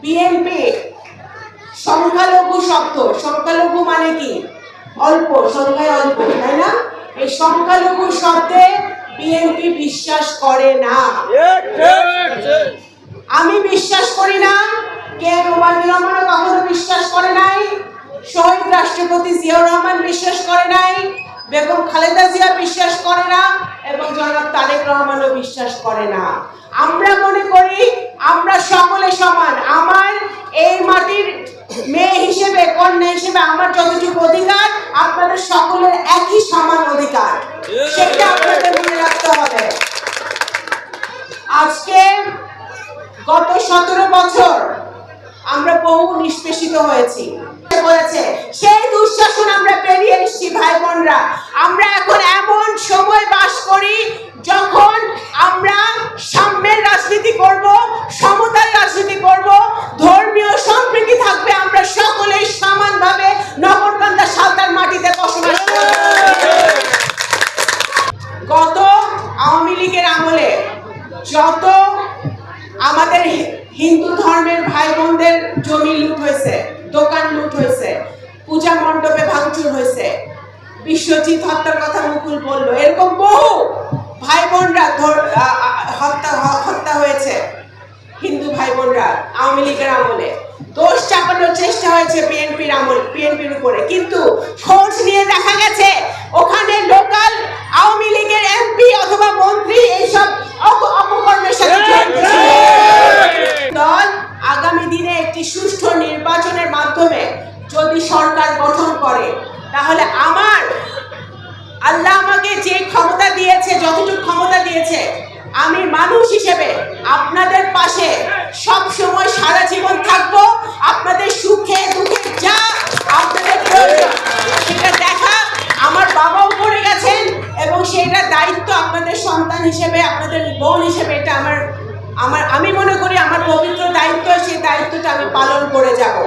BNP সংখ্যালঘু শব্দ, সংখ্যালঘু মানে কি? অল্প, সংখ্যায় অল্প, তাই না? এই সংখ্যালঘু শব্দে বিএনপি বিশ্বাস করে না। আমি বিশ্বাস করি না, কে ওবায়দুর রহমানও কখনো বিশ্বাস করে নাই, শহীদ রাষ্ট্রপতি জিয়াউর রহমান বিশ্বাস করে নাই, বেগম খালেদা জিয়া বিশ্বাস করে না, এবং জনাব তারেক রহমানও বিশ্বাস করে না। আমরা মনে করি আমরা সকলে সমান। আমার এই মাটির মেয়ে হিসেবে, কন্যা হিসেবে আমার যতটুকু অধিকার, আপনাদের সকলের একই সমান অধিকার, সেটা আপনাদের মনে রাখতে হবে। আজকে গত 17 বছর আমরা বহু নিষ্পেষিত হয়েছি, সেই দুঃশাসন আমরা পেরিয়ে এসেছি ভাই বোনরা। আমরা এখন এমন সময় বাস করি যখন আমরা সাম্যের রাজনীতি করব, সমতার রাজনীতি করব, ধর্মীয় সম্প্রীতি থাকবে, আমরা সকলেই সমানভাবে নগরকান্দা সালতার মাটিতে বসবাস করব। গত আওয়ামী লীগের আমলে যত আমাদের হিন্দু ধর্মের ভাই বোনদের জমি লুট হয়েছে, দোকান লুট হয়েছে, পূজা মণ্ডপে ভাঙচুর হয়েছে, বিশ্বজিৎ হত্যার কথা মুকুল বললো, এরকম বহু ভাই বোনরা হত্যা হয়েছে, হিন্দু ভাই বোনরা আওয়ামী লীগের আমলে। দোষ চাপানোর চেষ্টা হয়েছে বিএনপির উপরে, কিন্তু খোঁজ নিয়ে দেখা গেছে ওখানে লোকাল আওয়ামী লীগের এমপি অথবা মন্ত্রী এইসব অপকর্মের সাথে জড়িত ছিল। দল আগামী দিনে একটি সুষ্ঠু নির্বাচনের মাধ্যমে যদি সরকার গঠন করে, তাহলে আল্লাহ আমাকে যে ক্ষমতা দিয়েছে, যতটুকু ক্ষমতা দিয়েছে, আমি মানুষ হিসেবে আপনাদের পাশে সব সময় সারা জীবন থাকবো। আপনাদের সুখে দুঃখে যা আপনাদের প্রয়োজন সেটা দেখা আমার বাবাও করে গেছেন, এবং সেটা দায়িত্ব আপনাদের সন্তান হিসেবে, আপনাদের বোন হিসেবে, এটা আমি মনে করি আমার পবিত্র দায়িত্ব। সেই দায়িত্বটা আমি পালন করে যাব।